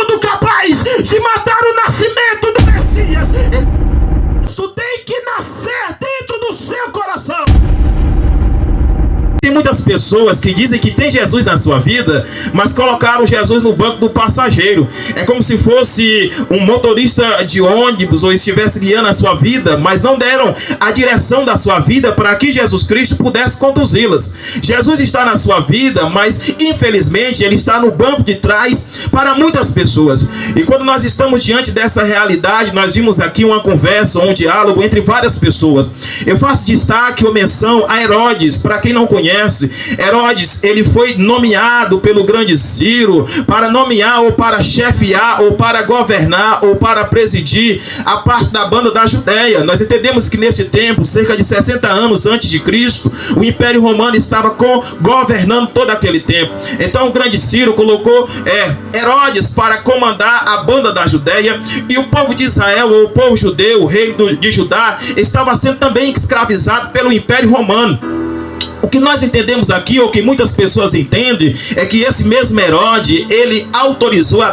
tudo capaz de matar o nascimento do Messias. Isso tem que nascer dentro do seu coração. Tem muitas pessoas que dizem que tem Jesus na sua vida, mas colocaram Jesus no banco do passageiro. É como se fosse um motorista de ônibus ou estivesse guiando a sua vida, mas não deram a direção da sua vida para que Jesus Cristo pudesse conduzi-las. Jesus está na sua vida, mas infelizmente ele está no banco de trás para muitas pessoas. E quando nós estamos diante dessa realidade, nós vimos aqui uma conversa, um diálogo entre várias pessoas. Eu faço destaque ou menção a Herodes. Para quem não conhece, Herodes, ele foi nomeado pelo grande Ciro para nomear ou para chefiar ou para governar ou para presidir a parte da banda da Judéia. Nós entendemos que nesse tempo, cerca de 60 anos antes de Cristo, o Império Romano estava governando todo aquele tempo. Então o grande Ciro colocou Herodes para comandar a banda da Judéia, e o povo de Israel, ou o povo judeu, o rei de Judá, estava sendo também escravizado pelo Império Romano. O que nós entendemos aqui, ou que muitas pessoas entendem, é que esse mesmo Herodes, ele autorizou a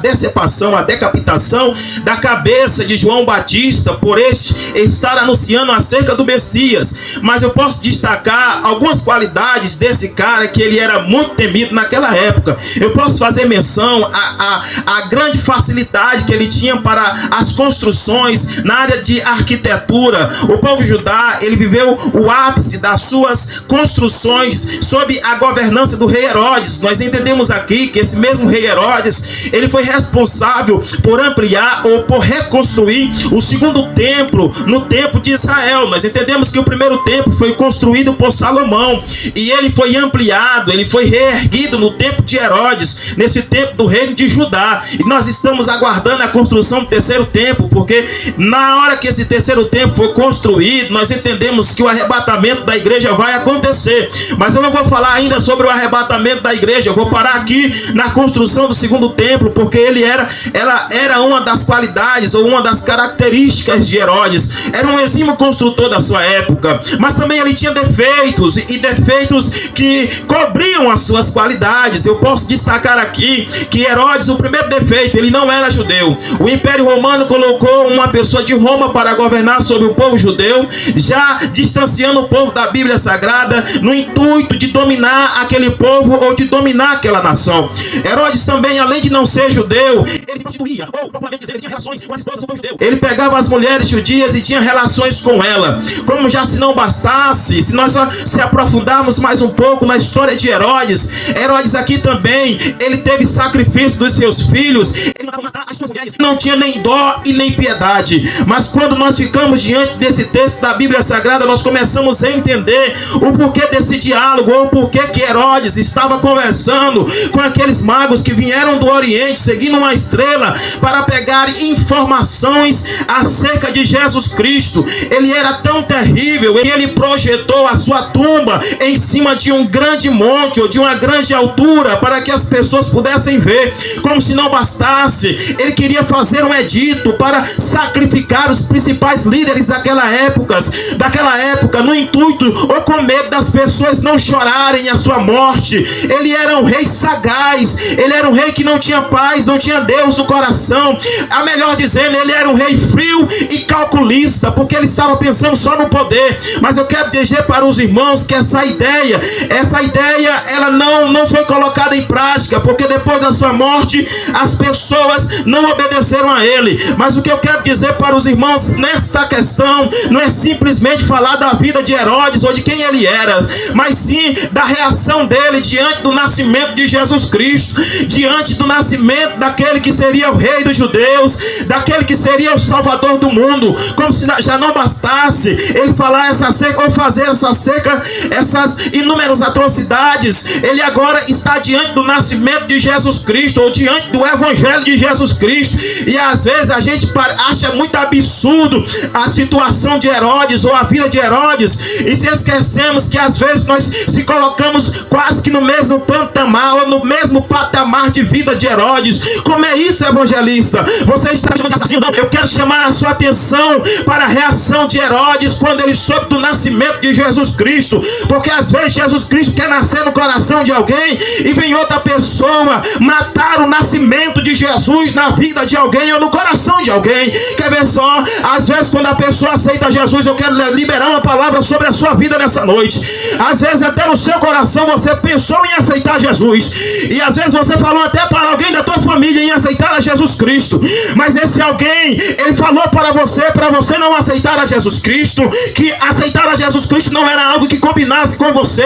deceptação, a decapitação da cabeça de João Batista, por este estar anunciando acerca do Messias. Mas eu posso destacar algumas qualidades desse cara, que ele era muito temido naquela época. Eu posso fazer menção à grande facilidade que ele tinha para as construções na área de arquitetura. O povo judá, ele viveu o ápice das suas construções sob a governança do rei Herodes. Nós entendemos aqui que esse mesmo rei Herodes, ele foi responsável por ampliar ou por reconstruir o segundo templo no tempo de Israel. Nós entendemos que o primeiro templo foi construído por Salomão, e ele foi ampliado, ele foi reerguido no tempo de Herodes, nesse tempo do reino de Judá. E nós estamos aguardando a construção do terceiro templo, porque na hora que esse terceiro templo for construído, nós entendemos que o arrebatamento da igreja vai acontecer. Mas eu não vou falar ainda sobre o arrebatamento da igreja. Eu vou parar aqui na construção do segundo templo, porque ela era uma das qualidades ou uma das características de Herodes. Era um exímio construtor da sua época, mas também ele tinha defeitos, e defeitos que cobriam as suas qualidades. Eu posso destacar aqui que Herodes, o primeiro defeito, ele não era judeu. O Império Romano colocou uma pessoa de Roma para governar sobre o povo judeu, já distanciando o povo da Bíblia Sagrada, no intuito de dominar aquele povo ou de dominar aquela nação. Herodes também, além de não ser judeu, ele se prostituía, ou propriamente dizer, ele tinha relações com as esposas do povo judeu. Ele pegava as mulheres judias e tinha relações com ela. Como já se não bastasse, se nós se aprofundarmos mais um pouco na história de Herodes aqui também, ele teve sacrifício dos seus filhos, ele mandava matar as suas mulheres, não tinha nem dó e nem piedade. Mas quando nós ficamos diante desse texto da Bíblia Sagrada, nós começamos a entender o porquê desse diálogo, ou porquê que Herodes estava conversando com aqueles magos que vieram do Oriente, seguindo uma estrela, para pegar informações acerca de Jesus Cristo. Ele era tão terrível, ele projetou a sua tumba em cima de um grande monte, ou de uma grande altura, para que as pessoas pudessem ver. Como se não bastasse, ele queria fazer um edito para sacrificar os principais líderes daquela época, no intuito ou com medo das pessoas não chorarem a sua morte. Ele era um rei sagaz, ele era um rei que não tinha paz, não tinha Deus no coração. A melhor dizendo, ele era um rei frio e calculista, porque ele estava pensando só no poder. Mas eu quero dizer para os irmãos que essa ideia ela não foi colocada em prática, porque depois da sua morte as pessoas não obedeceram a ele. Mas o que eu quero dizer para os irmãos nesta questão não é simplesmente falar da vida de Herodes ou de quem ele era, mas sim da reação dele diante do nascimento de Jesus Cristo, diante do nascimento daquele que seria o rei dos judeus, daquele que seria o salvador do mundo. Como se já não bastasse ele falar essa seca ou fazer essa seca, essas inúmeras atrocidades, ele agora está diante do nascimento de Jesus Cristo, ou diante do evangelho de Jesus Cristo. Cristo. E às vezes a gente acha muito absurdo a situação de Herodes ou a vida de Herodes, e se esquecemos que às vezes nós se colocamos quase que no mesmo patamar ou no mesmo patamar de vida de Herodes. Como é isso, evangelista? Você está chamando de assassino? Não, eu quero chamar a sua atenção para a reação de Herodes quando ele soube do nascimento de Jesus Cristo, porque às vezes Jesus Cristo quer nascer no coração de alguém e vem outra pessoa matar o nascimento de Jesus na vida de alguém ou no coração de alguém. Quer ver só? Às vezes quando a pessoa aceita Jesus, eu quero liberar uma palavra sobre a sua vida nessa noite. Às vezes até no seu coração você pensou em aceitar Jesus, e às vezes você falou até para alguém da tua família em aceitar a Jesus Cristo, mas esse alguém, ele falou para você não aceitar a Jesus Cristo, que aceitar a Jesus Cristo não era algo que combinasse com você,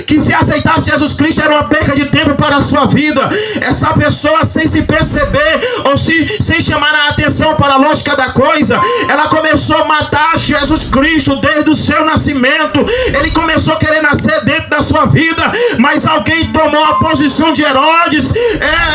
que se aceitasse Jesus Cristo era uma perca de tempo para a sua vida. Essa pessoa, sem se perceber ou sem chamar a atenção para a lógica da coisa, ela começou a matar Jesus Cristo desde o seu nascimento. Ele começou a querer nascer dentro da sua vida, mas alguém tomou a posição de Herodes.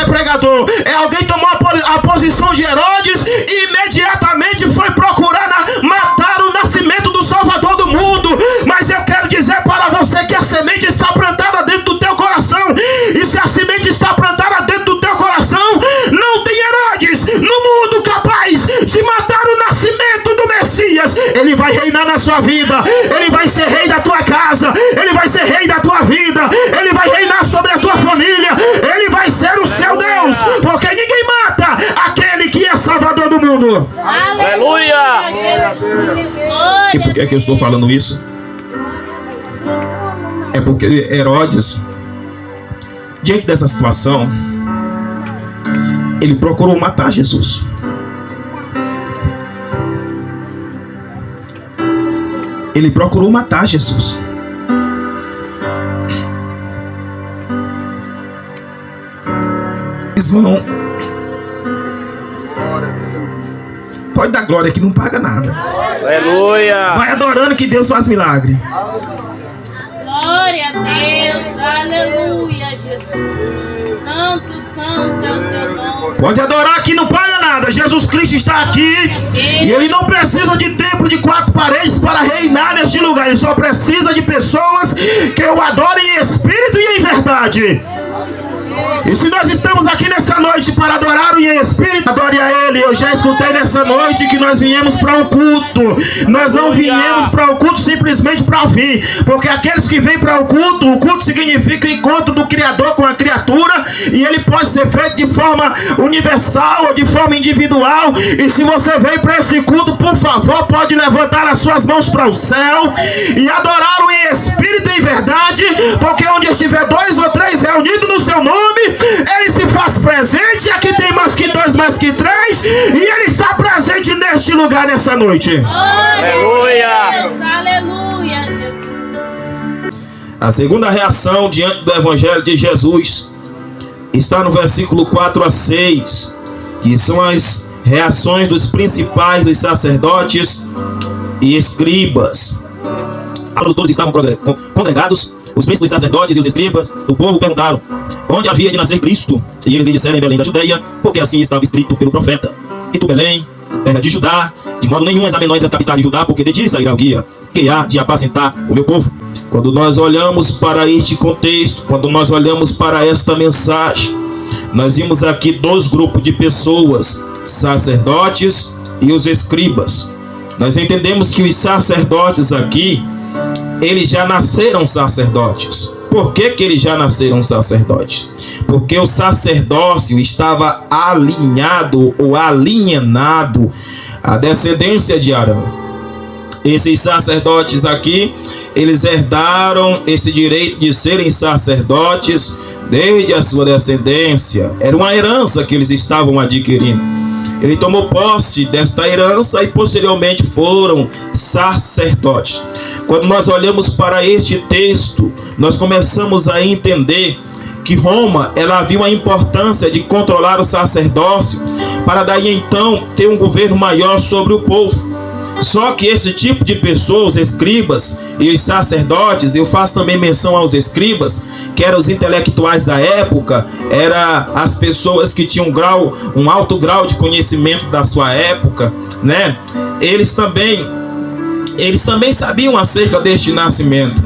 Pregador, alguém tomou a posição de Herodes e imediatamente foi procurar matar o nascimento do Salvador do mundo. Mas eu quero dizer para você que a semente está plantada dentro do teu coração, e se a semente está plantada dentro do teu coração, não tem Herodes no mundo capaz de matar o nascimento do Messias. Ele vai reinar na sua vida, ele vai ser rei da tua casa, ele vai ser rei da tua vida, ele vai reinar sobre a tua família, ele vai ser o seu Deus, porque ninguém mata aquele que é Salvador do mundo. Aleluia! E por que é que eu estou falando isso? É porque Herodes, diante dessa situação, ele procurou matar Jesus. Ele procurou matar Jesus. Irmão, pode dar glória que não paga nada. Aleluia! Vai adorando que Deus faz milagre. Glória a Deus, aleluia, Jesus. Santo, santo é o teu nome. Pode adorar que não paga nada. Jesus Cristo está aqui e ele não precisa de templo de 4 paredes para reinar neste lugar. Ele só precisa de pessoas que o adorem em espírito e em verdade. E se nós estamos aqui nessa noite para adorar em espírito, adore a Ele. Eu já escutei nessa noite que nós viemos para um culto. Nós não viemos para o culto simplesmente para vir, porque aqueles que vêm para o culto significa o encontro do Criador com a criatura, e ele pode ser feito de forma universal ou de forma individual. E se você vem para esse culto, por favor, pode levantar as suas mãos para o céu e adorá-lo em espírito e em verdade, porque onde estiver 2 ou 3 reunidos no seu nome, ele se faz presente. Aqui tem mais que 2, mais que 3, e ele está presente neste lugar nessa noite. Aleluia! Aleluia, Jesus. A segunda reação diante do Evangelho de Jesus está no versículo 4 a 6, que são as reações dos principais dos sacerdotes e escribas. Os dois estavam congregados. Os príncipes, os sacerdotes e os escribas do povo perguntaram: onde havia de nascer Cristo? E ele lhe disseram: em Belém da Judeia, porque assim estava escrito pelo profeta. E tu, Belém, terra de Judá, de modo nenhum és a menor entre as capitais de Judá, porque de ti sairá o guia, que há de apacentar o meu povo. Quando nós olhamos para este contexto, quando nós olhamos para esta mensagem, nós vimos aqui 2 grupos de pessoas: sacerdotes e os escribas. Nós entendemos que os sacerdotes aqui, eles já nasceram sacerdotes. Por que eles já nasceram sacerdotes? Porque o sacerdócio estava alinhado ou alienado à descendência de Arão. Esses sacerdotes aqui, eles herdaram esse direito de serem sacerdotes desde a sua descendência. Era uma herança que eles estavam adquirindo. Ele tomou posse desta herança e posteriormente foram sacerdotes. Quando nós olhamos para este texto, nós começamos a entender que Roma, ela havia uma importância de controlar o sacerdócio para daí então ter um governo maior sobre o povo. Só que esse tipo de pessoas, os escribas e os sacerdotes, eu faço também menção aos escribas, que eram os intelectuais da época, eram as pessoas que tinham um alto grau de conhecimento da sua época, né? Eles também sabiam acerca deste nascimento,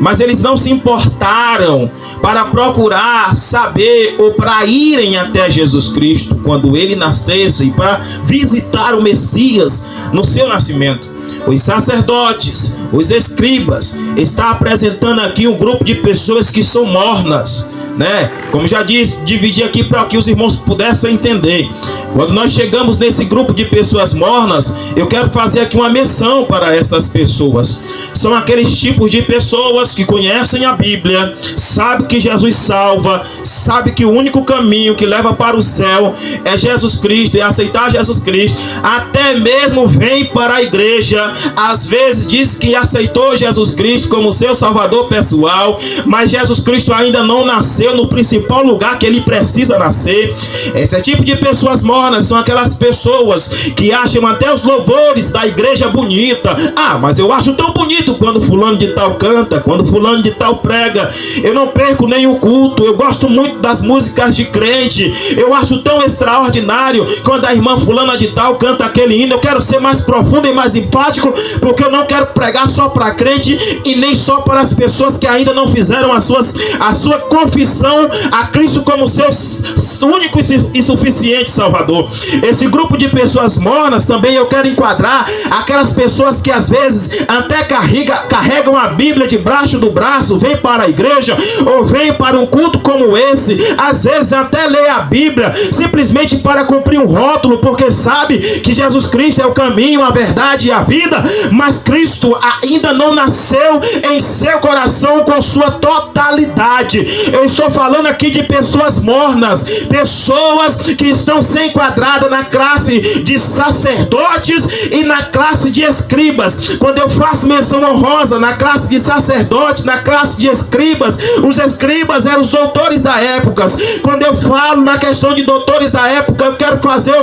mas eles não se importaram para procurar saber ou para irem até Jesus Cristo quando ele nascesse e para visitar o Messias no seu nascimento. Os sacerdotes, os escribas, está apresentando aqui um grupo de pessoas que são mornas, né? Como já disse, dividi aqui para que os irmãos pudessem entender. Quando nós chegamos nesse grupo de pessoas mornas, eu quero fazer aqui uma menção para essas pessoas. São aqueles tipos de pessoas que conhecem a Bíblia, sabem que Jesus salva, sabem que o único caminho que leva para o céu é Jesus Cristo, e aceitar Jesus Cristo, até mesmo vem para a igreja, às vezes diz que aceitou Jesus Cristo como seu salvador pessoal, mas Jesus Cristo ainda não nasceu no principal lugar que ele precisa nascer. Esse tipo de pessoas mornas são aquelas pessoas que acham até os louvores da igreja bonita. Ah, mas eu acho tão bonito quando fulano de tal canta, quando fulano de tal prega. Eu não perco nenhum culto, eu gosto muito das músicas de crente, eu acho tão extraordinário quando a irmã fulana de tal canta aquele hino. Eu quero ser mais profundo e mais empático, porque eu não quero pregar só para crente e nem só para as pessoas que ainda não fizeram a sua confissão a Cristo como seu único e suficiente Salvador. Esse grupo de pessoas mornas também eu quero enquadrar aquelas pessoas que às vezes até carregam a Bíblia debaixo do braço, vêm para a igreja ou vêm para um culto como esse, às vezes até lê a Bíblia simplesmente para cumprir um rótulo, porque sabe que Jesus Cristo é o caminho, a verdade e a vida, mas Cristo ainda não nasceu em seu coração com sua totalidade. Eu estou falando aqui de pessoas mornas, pessoas que estão se enquadradas na classe de sacerdotes e na classe de escribas. Quando eu faço menção honrosa na classe de sacerdotes, na classe de escribas, os escribas eram os doutores da época. Quando eu falo na questão de doutores da época, eu quero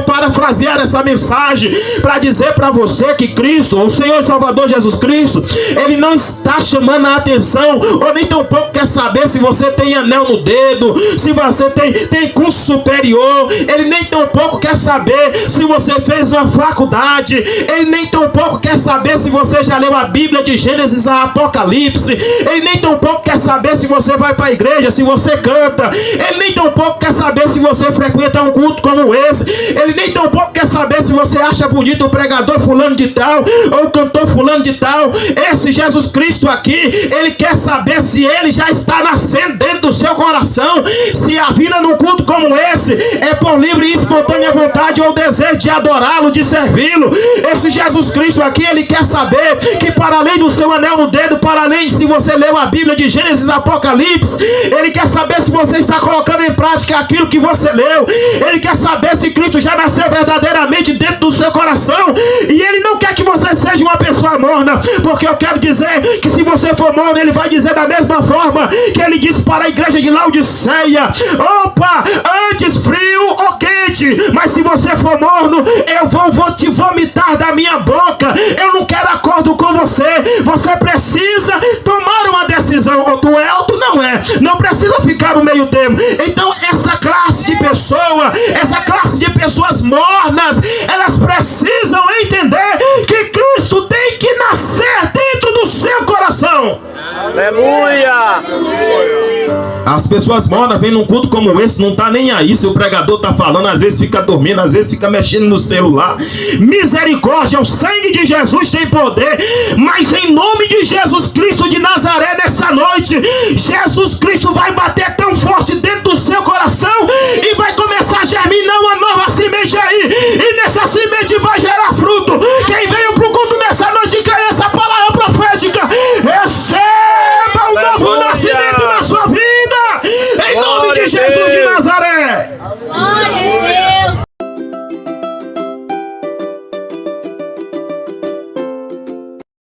parafrasear essa mensagem para dizer para você que Cristo, o Senhor Salvador Jesus Cristo, ele não está chamando a atenção, ou nem tão pouco quer saber se você tem anel no dedo, se você tem curso superior. Ele nem tão pouco quer saber se você fez uma faculdade. Ele nem tão pouco quer saber se você já leu a Bíblia de Gênesis a Apocalipse. Ele nem tão pouco quer saber se você vai para a igreja, se você canta. Ele nem tão pouco quer saber se você frequenta um culto como esse. Ele nem tão pouco quer saber se você acha bonito o pregador fulano de tal ou o cantor fulano de tal. Esse Jesus Cristo aqui, ele quer saber se ele já está nascendo dentro do seu coração, se a vida num culto como esse é por livre e espontânea vontade ou desejo de adorá-lo, de servi-lo. Esse Jesus Cristo aqui, ele quer saber que para além do seu anel no dedo, para além de se você leu a Bíblia de Gênesis Apocalipse, ele quer saber se você está colocando em prática aquilo que você leu. Ele quer saber se Cristo já nasceu verdadeiramente dentro do seu coração. E ele não quer que você seja uma pessoa morna, porque eu quero dizer que se você for morno, ele vai dizer da mesma forma que ele disse para a igreja de Laodiceia: opa, antes frio ou quente, mas se você for morno, eu vou te vomitar da minha boca. Eu não quero acordo com você. Você precisa tomar uma decisão, ou tu é ou tu não é. Não precisa ficar no meio termo. Então essa classe de pessoas mornas, elas precisam entender que Cristo tem que nascer dentro do seu coração. Aleluia! As pessoas mornas vêm num culto como esse, não tá nem aí se o pregador tá falando, às vezes fica dormindo, às vezes fica mexendo no celular. Misericórdia, o sangue de Jesus tem poder, mas em nome de Jesus Cristo de Nazaré, nessa noite, Jesus Cristo vai bater tão forte dentro do seu coração e vai começar a germinar uma nova semente